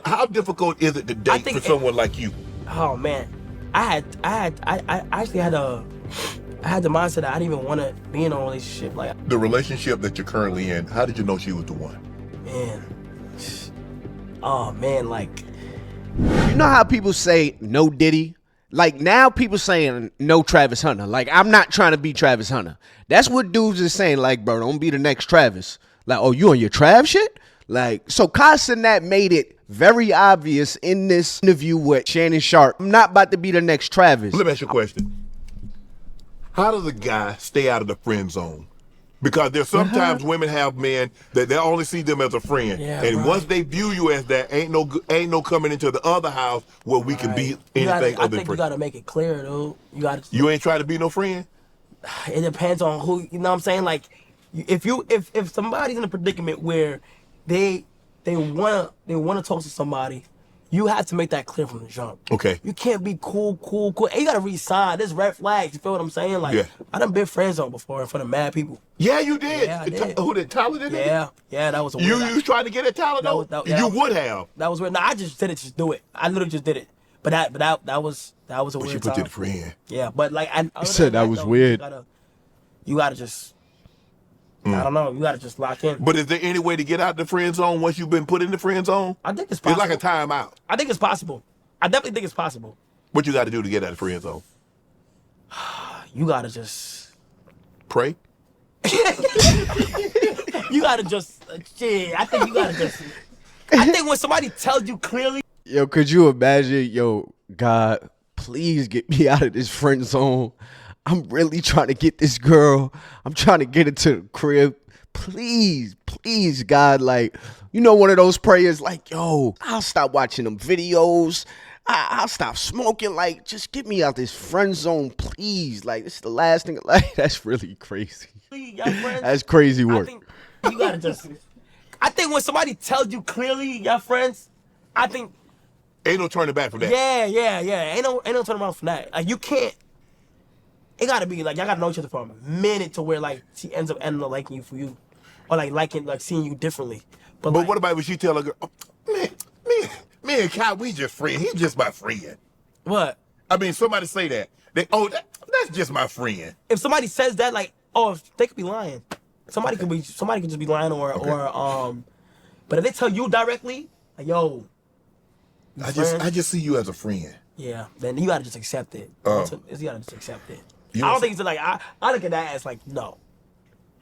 how difficult is it to date for someone like you? Oh man, I actually had the mindset that I didn't even want to be in a relationship. Like the relationship that you're currently in, how did you know she was the one? Man, oh man, like you know how people say no Diddy? Like now people saying no Travis Hunter. Like I'm not trying to be Travis Hunter. That's what dudes is saying. Like bro, don't be the next Travis. Like oh you on your Trav shit? Like so Cenat made it very obvious in this interview with Shannon Sharpe. I'm not about to be the next Travis. Let me ask you a question. How does a guy stay out of the friend zone? Because there's sometimes women have men that they only see them as a friend, and once they view you as that, ain't no coming into the other house where we can be anything other than friend. I think you gotta make it clear, dude. You ain't trying to be no friend. It depends on who. You know what I'm saying? Like, if somebody's in a predicament where they wanna talk to somebody, you have to make that clear from the jump. Okay. You can't be cool. And you gotta resign. There's red flags. You feel what I'm saying? Like, I done been friend zone before in front of mad people. Yeah, you did. Yeah, I did. Who did Tyler did it? Yeah, that was a weird. You was trying to get at Tyler though? You would have. That was weird. No, I just did it. Just do it. I literally just did it. But that was a weird time. She put you the friend. Yeah, but like I said that was weird. You gotta just. I don't know. You gotta just lock in. But is there any way to get out the friend zone once you've been put in the friend zone? I think it's possible. It's like a timeout. I think it's possible. I definitely think it's possible. What you got to do to get out of the friend zone? You gotta just pray. You gotta just shit. I think you gotta just. I think when somebody tells you clearly. Yo, could you imagine? Yo, God, please get me out of this friend zone. I'm really trying to get this girl. I'm trying to get her to the crib. Please, please, God, like, you know, one of those prayers like, yo, I'll stop watching them videos. I'll stop smoking. Like, just get me out this friend zone, please. Like, this is the last thing. Like, that's really crazy. That's crazy work. I think you gotta just. I think when somebody tells you clearly, your friends, I think. Ain't no turning back from that. Yeah. Ain't no turning around from that. Like, you can't. It gotta be like y'all gotta know each other for a minute to where like she ends up liking you for you, or like seeing you differently. But like, what about when she tell a girl, oh, me and Kai, we just friends. He's just my friend. What? I mean, somebody say that. That's just my friend. If somebody says that, like, they could be lying. Somebody could just be lying or But if they tell you directly, like, yo, I just see you as a friend. Yeah, then you gotta just accept it. You gotta just accept it. I don't think it's like I look at that as like no.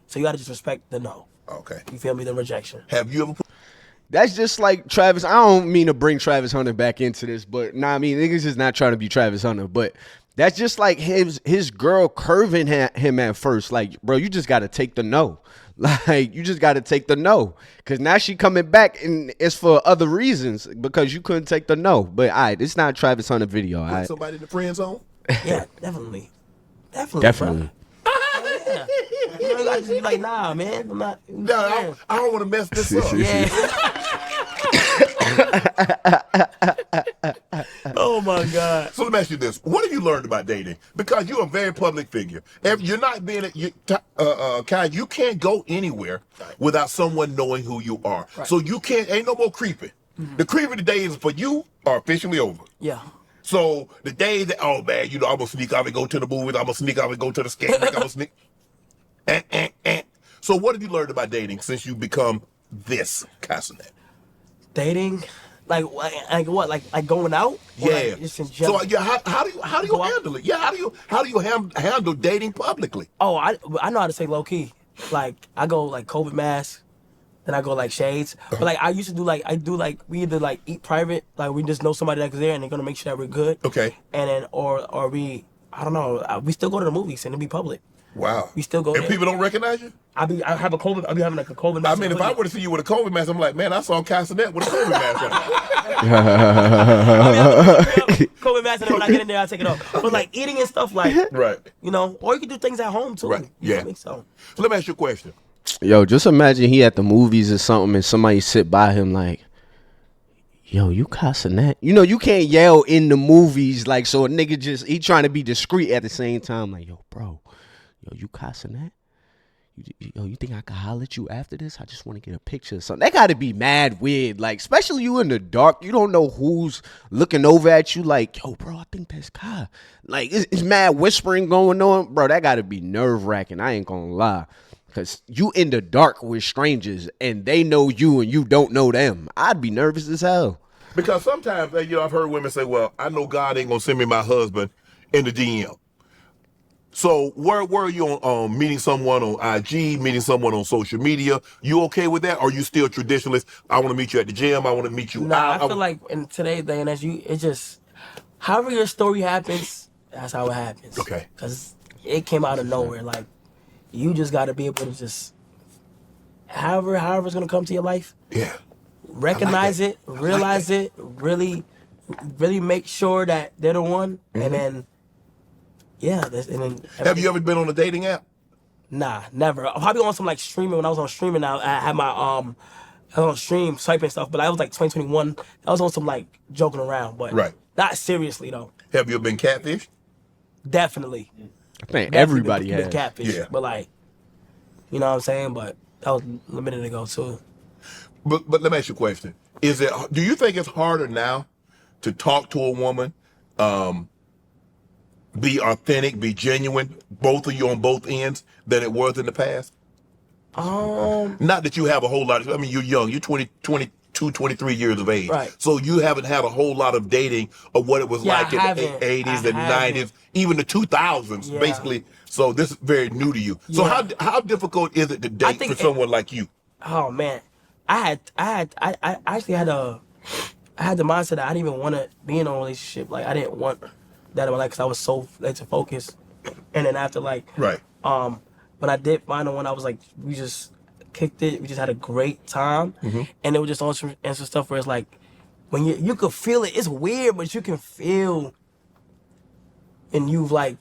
So you gotta just respect the no. Okay. You feel me? The rejection. Have you ever? That's just like Travis. I don't mean to bring Travis Hunter back into this, but I mean niggas just not trying to be Travis Hunter. But that's just like his girl curving him at first. Like, bro, you just gotta take the no. Like, you just gotta take the no. Cause now she coming back and it's for other reasons because you couldn't take the no. But it's not a Travis Hunter video. Put somebody in the friend zone? Yeah, definitely. Definitely. Yeah. You know, you gotta just be like, nah, man. I'm not. No, I don't want to mess this up. Yeah. Oh my God. So let me ask you this: what have you learned about dating? Because you're a very public figure. If you're not being, Kai, you can't go anywhere without someone knowing who you are. Right. So you can't. Ain't no more creeping. Mm-hmm. The creeping days for you are officially over. Yeah. So the days that, oh man, you know, I'm gonna sneak out and go to the movies. I'm gonna sneak out and go to the skate. I'm gonna sneak. So what have you learned about dating since you become this Cenat? Dating, like what? Like going out? Yeah. Like just in general? So how do you handle it? Yeah. How do you handle dating publicly? Oh, I know how to say low key. Like I go like COVID mask. Then I go like shades. But like I used to do like we either like eat private, like we just know somebody that's there and they're gonna make sure that we're good. Okay. And then or we I don't know, we still go to the movies and it'll be public. Wow. We still go and there. people don't recognize you? I'll be having like a COVID mask. I mean, if I were to see you with a COVID mask, I'm like, man, I saw Cenat with a COVID mask on. COVID mask, and then when I get in there, I take it off. But like eating and stuff, like, right. You know, or you can do things at home too. Right. You Yeah. know so let me ask you a question. Yo, just imagine he at the movies or something and somebody sit by him like, yo, you Cenat? You know, you can't yell in the movies like so a nigga he trying to be discreet at the same time. Like, yo, bro, yo, you Cenat? You think I can holler at you after this? I just want to get a picture or something. That got to be mad weird. Like, especially you in the dark. You don't know who's looking over at you like, yo, bro, I think that's Kai. Like, it's mad whispering going on. Bro, that got to be nerve-wracking. I ain't going to lie. Because you in the dark with strangers and they know you and you don't know them. I'd be nervous as hell. Because sometimes, I've heard women say, well, I know God ain't going to send me my husband in the DM. So where were you on meeting someone on IG, meeting someone on social media? You okay with that? Or are you still traditionalist? I want to meet you at the gym. I want to meet you out. I feel like in today's day and age, it's just, however your story happens, that's how it happens. Okay. Because it came out of nowhere. Like, you just got to be able to just, however it's going to come to your life. Yeah. Recognize it, realize it, really make sure that they're the one, and then, Have you ever been on a dating app? Nah, never. I'm probably on some like streaming. When I was on streaming, I had my I was on stream swiping stuff, but I was like 2021. I was on some like joking around, but not seriously though. Have you been catfished? Definitely. I think everybody has. Been catfished, but like, you know what I'm saying? But that was a minute ago too. But let me ask you a question. Do you think it's harder now to talk to a woman, be authentic, be genuine, both of you on both ends, than it was in the past? Not that you have a whole lot. I mean, you're young. You're 22, 23 years of age. Right. So you haven't had a whole lot of dating of what it was like in the 80s, the 90s, even the 2000s, basically. So this is very new to you. So how difficult is it to date for someone like you? Oh man. I actually had the mindset that I didn't even want to be in a relationship. Like, I didn't want that in my life because I was so laser focused. And then after when I did find the one, I was like, we just kicked it. We just had a great time. And it was just on some stuff where it's like, when you could feel it. It's weird, but you can feel, and you've like,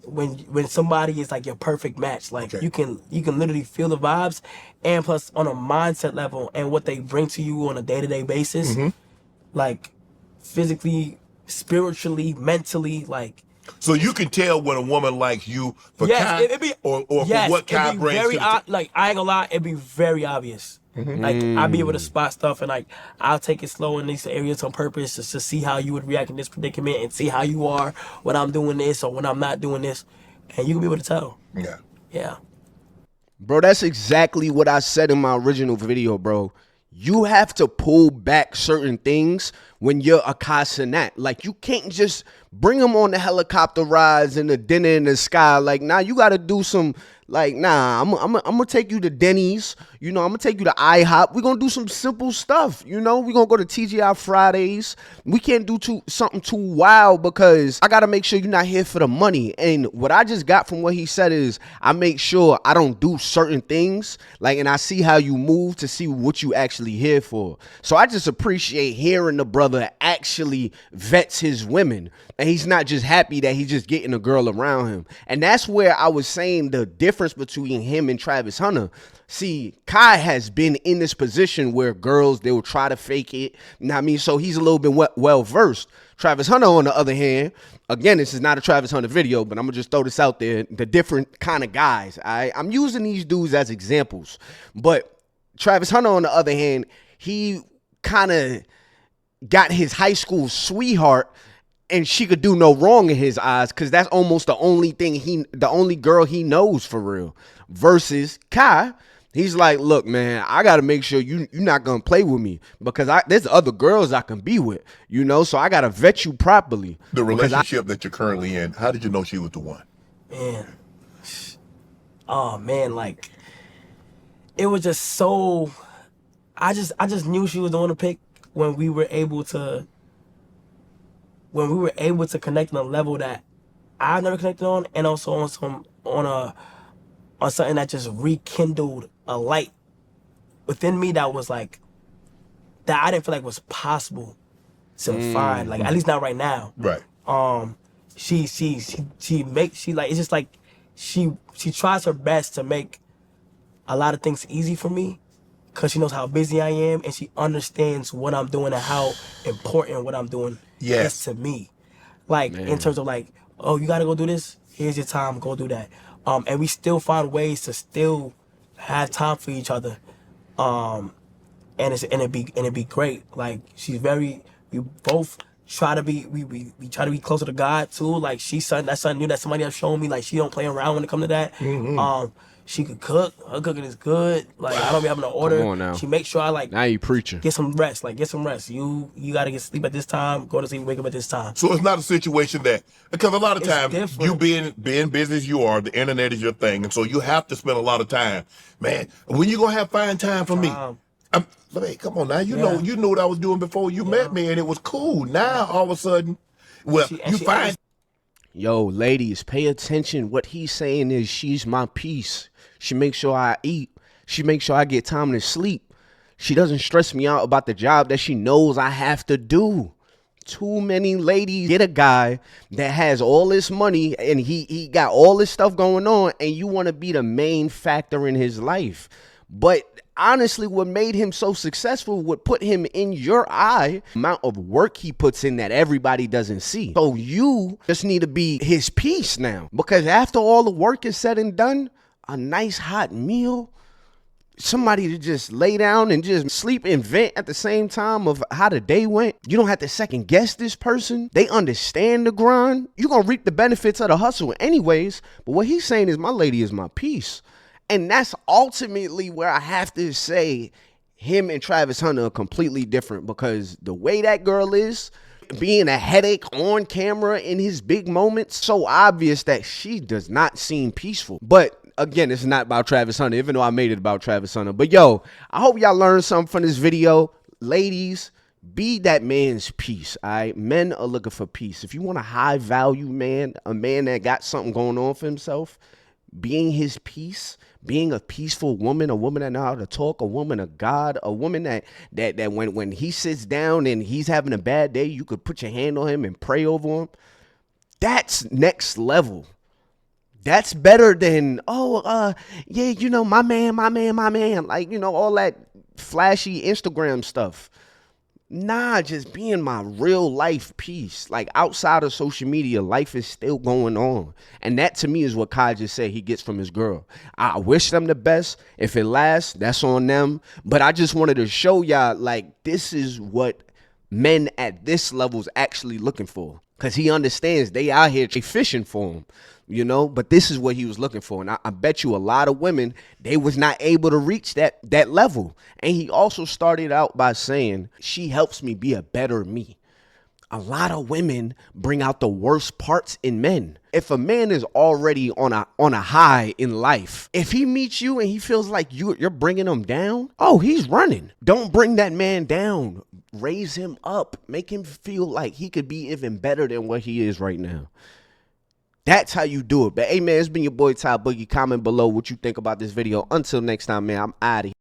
when somebody is like your perfect match, like you can literally feel the vibes, and plus on a mindset level and what they bring to you on a day-to-day basis, like physically, spiritually, mentally, like. So you can tell when a woman likes you for Kai, or for what Kai brings to the like, I ain't gonna lie, it'd be very obvious. Like, I'll be able to spot stuff, and like, I'll take it slow in these areas on purpose just to see how you would react in this predicament and see how you are when I'm doing this or when I'm not doing this, and you can be able to tell. Yeah. Bro, that's exactly what I said in my original video, bro. You have to pull back certain things when you're a Cenat. Like, you can't just bring them on the helicopter rides and the dinner in the sky. Like, nah, you got to do some, like, nah, I'm gonna take you to Denny's. You know, I'm going to take you to IHOP. We're going to do some simple stuff. You know, we're going to go to TGI Fridays. We can't do something too wild because I got to make sure you're not here for the money. And what I just got from what he said is I make sure I don't do certain things. Like, and I see how you move to see what you actually here for. So I just appreciate hearing the brother actually vets his women. And he's not just happy that he's just getting a girl around him. And that's where I was saying the difference between him and Travis Hunter. See, Kai has been in this position where girls, they will try to fake it. You know what I mean? So he's a little bit well-versed. Travis Hunter, on the other hand, again, this is not a Travis Hunter video, but I'm going to just throw this out there. The different kind of guys. I'm using these dudes as examples. But Travis Hunter, on the other hand, he kind of got his high school sweetheart, and she could do no wrong in his eyes because that's almost the only girl he knows for real. Versus Kai, he's like, look, man, I got to make sure you're not going to play with me because there's other girls I can be with, you know, so I got to vet you properly. The relationship that you're currently in, how did you know she was the one? Man. Oh, man, like, it was just so, I just knew she was the one to pick when we were able to connect on a level that I've never connected on, and also on something that just rekindled a light within me that was like, that I didn't feel like was possible to find, like, at least not right now. Right. She it's just like, she tries her best to make a lot of things easy for me because she knows how busy I am, and she understands what I'm doing and how important what I'm doing is to me. Like, in terms of like, oh, you gotta go do this? Here's your time, go do that. And we still find ways to still have time for each other, and it'd be great. Like she's very, we both try to be we try to be closer to God too. Like that's something new that somebody else showed me. Like she don't play around when it comes to that. She could cook. Her cooking is good. Like I don't be having to order. Come on now. She makes sure I like Now you preaching. get some rest. Like get some rest. You gotta get sleep at this time. Go to sleep. Wake up at this time. So it's not a situation that, because a lot of It's times different. you being busy as you are, the internet is your thing, and so you have to spend a lot of time. Man, when you gonna have find time for me? Hey, come on now. You know what I was doing before you met me, and it was cool. Now all of a sudden, well, you find. Yo, ladies, pay attention. What he's saying is she's my peace. She makes sure I eat. She makes sure I get time to sleep. She doesn't stress me out about the job that she knows I have to do. Too many ladies get a guy that has all this money and he got all this stuff going on, and you want to be the main factor in his life. But honestly, what made him so successful, what put him in your eye, amount of work he puts in that everybody doesn't see. So you just need to be his piece now, because after all the work is said and done, a nice hot meal, somebody to just lay down and just sleep and vent at the same time of how the day went. You don't have to second guess this person. They understand the grind. You're going to reap the benefits of the hustle anyways. But what he's saying is my lady is my peace. And that's ultimately where I have to say him and Travis Hunter are completely different, because the way that girl is, being a headache on camera in his big moments, so obvious that she does not seem peaceful. But again, it's not about Travis Hunter, even though I made it about Travis Hunter. But yo, I hope y'all learned something from this video. Ladies, be that man's peace, all right? Men are looking for peace. If you want a high value man, a man that got something going on for himself, being his peace, being a peaceful woman, a woman that know how to talk, a woman of God, a woman that when he sits down and he's having a bad day, you could put your hand on him and pray over him. That's next level. That's better than, yeah, you know, my man. Like, you know, all that flashy Instagram stuff. Nah, just being my real life peace. Like outside of social media, life is still going on. And that to me is what Kai just said he gets from his girl. I wish them the best. If it lasts, that's on them. But I just wanted to show y'all, like, this is what men at this level is actually looking for. Because he understands they out here fishing for him, you know, but this is what he was looking for. And I bet you a lot of women, they was not able to reach that level. And he also started out by saying, she helps me be a better me. A lot of women bring out the worst parts in men. If a man is already on a high in life, if he meets you and he feels like you're bringing him down, oh, he's running. Don't bring that man down. Raise him up. Make him feel like he could be even better than what he is right now. That's how you do it. But hey, man, it's been your boy Ty Boogie. Comment below what you think about this video. Until next time, man, I'm out of here.